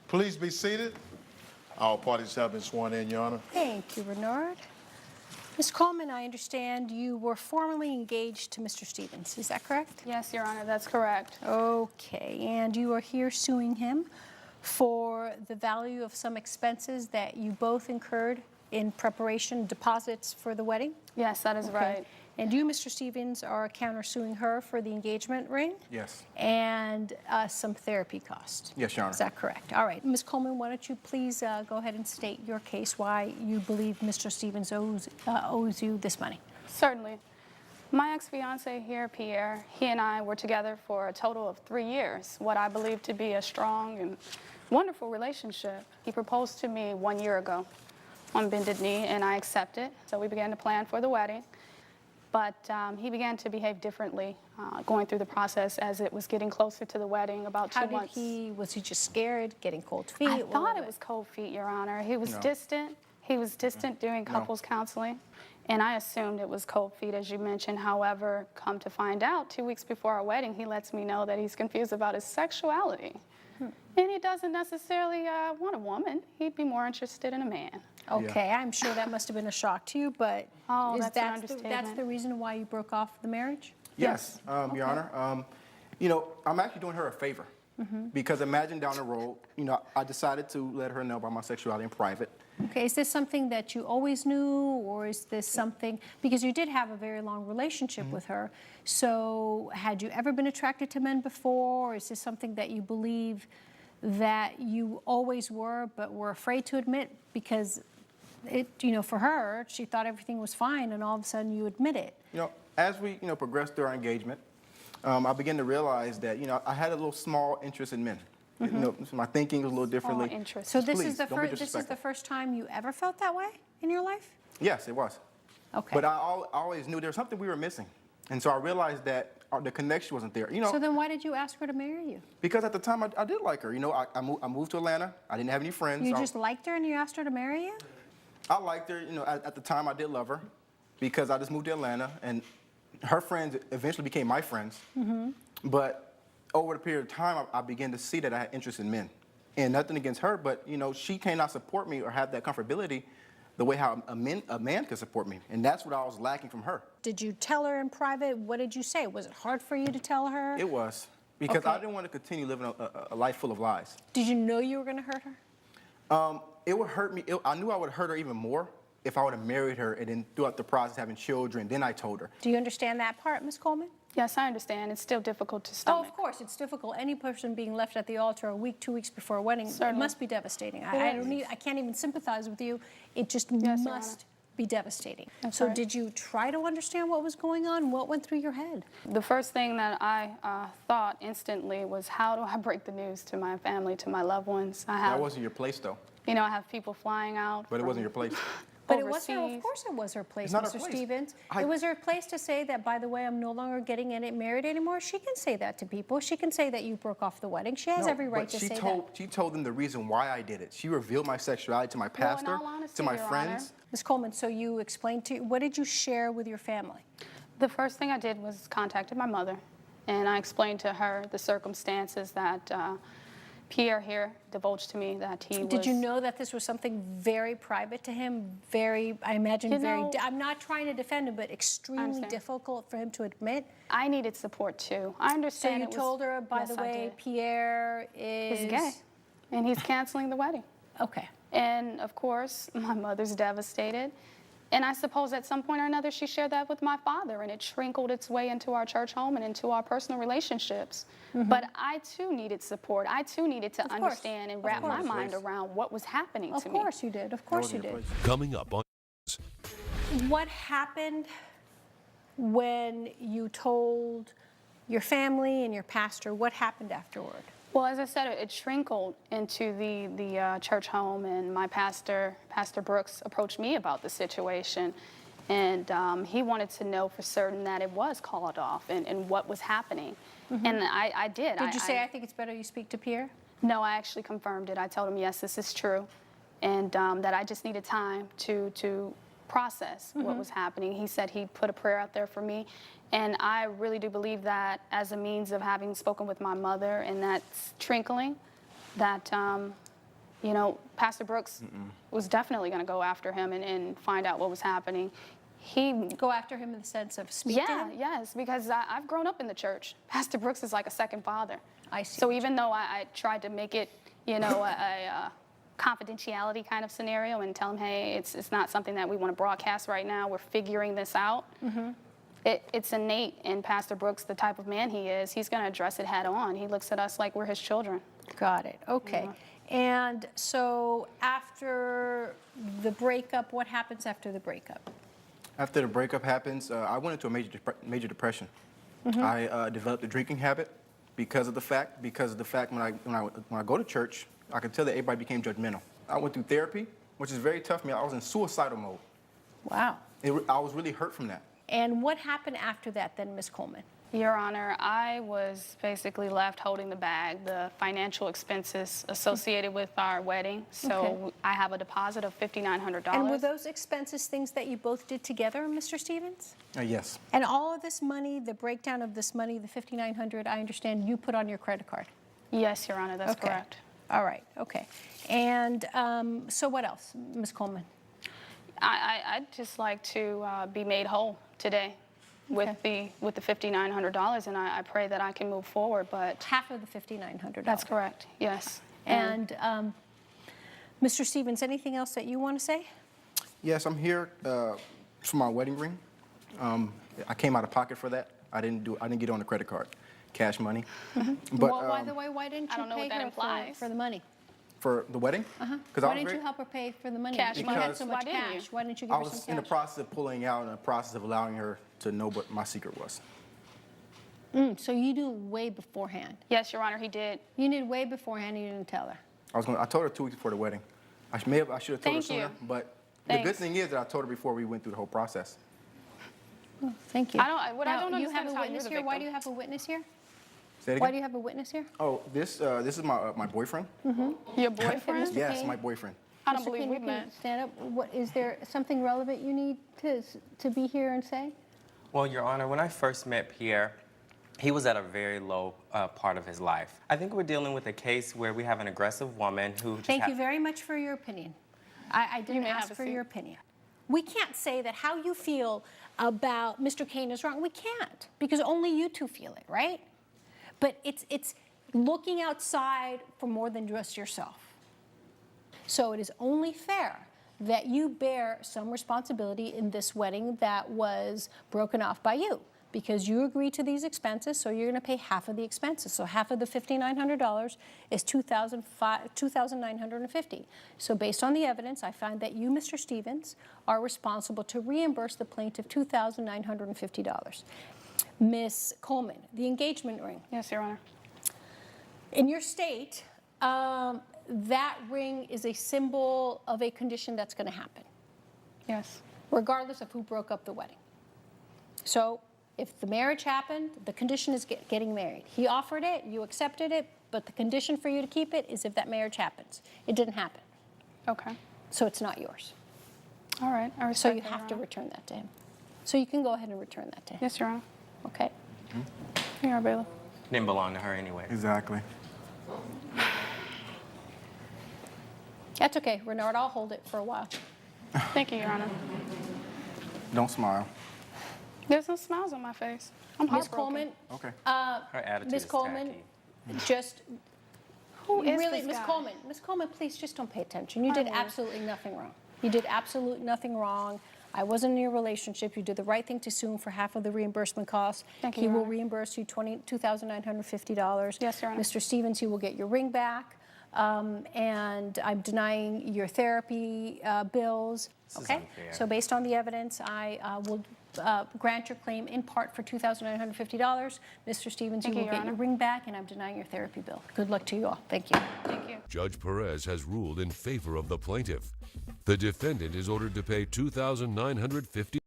Please be seated. All parties have been sworn in, Your Honor. Thank you, Bernard. Ms. Coleman, I understand you were formerly engaged to Mr. Stevens. Is that correct? Yes, Your Honor, that's correct. Okay, and you are here suing him for the value of some expenses that you both incurred in preparation, deposits for the wedding? Yes, that is Okay. right. And you, Mr. Stevens, are countersuing her for the engagement ring? Yes. And some therapy costs? Yes, Your Honor. Is that correct? All right. Ms. Coleman, why don't you please go ahead and state your case, why you believe Mr. Stevens owes you this money? Certainly. My ex-fiance here, Pierre, he and I were together for a total of 3 years, what I believe to be a strong and wonderful relationship. He proposed to me 1 year ago on bended knee, and I accepted. So we began to plan for the wedding. But he began to behave differently going through the process as it was getting closer to the wedding, about 2 months. Was he just scared, getting cold feet? I thought it was cold feet, Your Honor. He was distant. He was distant during couples counseling, and I assumed it was cold feet, as you mentioned. However, come to find out, 2 weeks before our wedding, he lets me know that he's confused about his sexuality. And he doesn't necessarily want a woman. He'd be more interested in a man. Okay, I'm sure that must have been a shock to you, but Oh, is that's an that's understatement. the reason why you broke off the marriage? Yes, Your Honor. You know, I'm actually doing her a favor because imagine down the road, you know, I decided to let her know about my sexuality in private. Okay, is this something that you always knew, or is this something, because you did have a very long relationship with her, so had you ever been attracted to men before, or is this something that you believe that you always were but were afraid to admit because it, you know, for her, she thought everything was fine and all of a sudden you admit it? You know, as we, you know, progressed through our engagement, I began to realize that, you know, I had a little small interest in men. You know, my thinking was a little differently. interest. So this Please, is the don't be first. This is the disrespectful. first time you ever felt that way in your life? Yes, it was. Okay. But I always knew there was something we were missing. And so I realized that the connection wasn't there. You know, So then why did you ask her to marry you? because at the time I did like her. You know, I moved to Atlanta. I didn't have any friends. You so just liked her and you asked her to marry you? I liked her. You know, at the time I did love her because I just moved to Atlanta, and her friends eventually became my friends. But over the period of time, I began to see that I had interest in men. And nothing against her, but you know, she cannot support me or have that comfortability the way how a man could support me. And that's what I was lacking from her. Did you tell her in private? What did you say? Was it hard for you to tell her? It was. Because I Okay. didn't want to continue living a life full of lies. Did you know you were going to hurt her? It would hurt me. I knew I would hurt her even more if I would have married her and then throughout the process having children, then I told her. Do you understand that part, Ms. Coleman? Yes, I understand. It's still difficult to Oh, stomach. of course, it's difficult. Any person being left at the altar a week, 2 weeks before a wedding, it Certainly. must be devastating. It I is. don't need, I can't even sympathize with you. It just Yes, Your must be devastating. That's So right. did you try to understand what was going on? What went through your head? The first thing that I thought instantly was, how do I break the news to my family, to my loved ones? I That have, wasn't your place though, you know, I have people flying out. but it from wasn't your place. But it was her, overseas. of course it was her place, It's not her Mr. place. Stevens. I- It was her place to say that, by the way, I'm no longer getting married anymore. She can say that to people. She can say that you broke off the wedding. She has No, every right but to she say told, She told them the reason why I did it. She revealed my sexuality to my Well, in pastor, all honesty, to my Your friends. Honor, that. Ms. Coleman, so you explained to, what did you share with your family? the first thing I did was contacted my mother, and I explained to her the circumstances that Pierre here divulged to me that he was... Did you know that this was something very private to him? Very, I imagine, You very, know- I'm not trying to defend him, but extremely understand. difficult for him to admit. I needed support too. I So understand you it was- told her, by Yes, the I way, did. Pierre is... He's gay, and he's canceling the wedding. Okay. And of course, my mother's devastated. And I suppose at some point or another, she shared that with my father, and it trickled its way into our church home and into our personal relationships. But I too needed support. I too needed to course. understand and Of wrap my course. mind around what was happening Of to me. course you did. Of course you did. Coming up on What happened when you told your family and your pastor? What happened afterward? Well, as I said, it trickled into the church home, and my pastor, Pastor Brooks, approached me about the situation. And he wanted to know for certain that it was called off and what was happening. And I did. Did you say, I think it's better you speak to Pierre? No, I actually confirmed it. I told him, yes, this is true, and that I just needed time to process what was happening. He said he'd put a prayer out there for me, and I really do believe that as a means of having spoken with my mother and that's trickling, that You know, Pastor Brooks was definitely going to go after him and find out what was happening. He Go after him in the sense of speak to Yeah, him? yes, because I've grown up in the church. Pastor Brooks is like a second father. I see So what even though I tried to make it, you know, a confidentiality kind of scenario and tell him, hey, it's not something that we want to broadcast right now. We're figuring this out. It's innate in Pastor Brooks, the type of man he is. He's going to address it head on. He looks at us like we're his children. Got it. Okay. And so after the breakup, what happens after the breakup? After the breakup happens, I went into a major depression. I developed a drinking habit because of the fact when I go to church, I could tell that everybody became judgmental. I went through therapy, which is very tough for me. I was in suicidal mode. Wow. I was really hurt from that. And what happened after that then, Ms. Coleman? Your Honor, I was basically left holding the bag, the financial expenses associated with our wedding. So Okay. I have a deposit of $5,900. And were those expenses things that you both did together, Mr. Stevens? Yes. And all of this money, the breakdown of this money, the $5,900, I understand you put on your credit card. Yes, Your Honor, that's Okay. correct. All right. Okay. And so what else, Ms. Coleman? I'd just like to be made whole today with Okay. the $5,900, and I pray that I can move forward. But Half of the $5,900. that's correct. Yes. And Mr. Stevens, anything else that you want to say? Yes, I'm here for my wedding ring. I came out of pocket for that. I didn't get it on the credit card, cash money. But Well, by the way, why didn't I you don't know pay what that her implies. for the money? for the wedding, because Why didn't you help her pay for the money? Cash If money. you had so Why much didn't you? cash, why didn't you give I her was some in the cash? process of pulling out, in the process of allowing her to know what my secret was. So you knew way beforehand. Yes, Your Honor, he did. You knew way beforehand and you didn't tell her. I told her 2 weeks before the wedding. I should have told her Thank sooner, you. but the good Thanks. thing is that I told her before we went through the whole process. Thank you. What I don't you have understand a is how you're witness the here. Why victim. do you have a witness here? Say it Why again? do you have a witness here? Oh, this is my boyfriend. Your boyfriend? Mr. Yes, Kane? my boyfriend. I don't Mr. believe Kane, we you can met. stand up. What is there something relevant you need to be here and say? Well, Your Honor, when I first met Pierre, he was at a very low part of his life. I think we're dealing with a case where we have an aggressive woman who just Thank you very much for your opinion. I didn't may have ask a for seat. your opinion. We can't say that how you feel about Mr. Kane is wrong. We can't, because only you two feel it, right? But it's looking outside for more than just yourself. So it is only fair that you bear some responsibility in this wedding that was broken off by you, because you agreed to these expenses, so you're going to pay half of the expenses. So half of the $5,900 is $2,950. So based on the evidence, I find that you, Mr. Stevens, are responsible to reimburse the plaintiff $2,950. Ms. Coleman, the engagement ring. Yes, Your Honor. In your state, that ring is a symbol of a condition that's going to happen, Yes. regardless of who broke up the wedding. So if the marriage happened, the condition is getting married. He offered it, you accepted it, but the condition for you to keep it is if that marriage happens. It didn't happen, Okay. so it's not yours. All right. I So respect you that, have Your to Honor. return that to him. So you can go ahead and return that to him. Yes, Your Honor. Okay? Here, bailiff. didn't belong to her anyway. Exactly. That's okay, Renard. I'll hold it for a while. Thank you, Your Honor. Don't smile. There's no smiles on my face. I'm Ms. heartbroken. Coleman, Okay. Her attitude Ms. is Coleman, tacky. just Who is really, this Ms. guy? Coleman, Ms. Coleman, please just don't pay attention. You I did will. absolutely nothing wrong. You did absolutely nothing wrong. I wasn't in your relationship. You did the right thing to sue him for half of the reimbursement costs. Thank you, He Your will Honor. reimburse you $2,950. Yes, Your Honor. Mr. Stevens, you will get your ring back. And I'm denying your therapy bills. This is Okay? unfair. So based on the evidence, I will grant your claim in part for $2,950. Mr. Stevens, Thank you you, will Your get your Honor. ring back, and I'm denying your therapy bill. Good luck to you all. Thank you. Thank you. Judge Perez has ruled in favor of the plaintiff. The defendant is ordered to pay $2,950.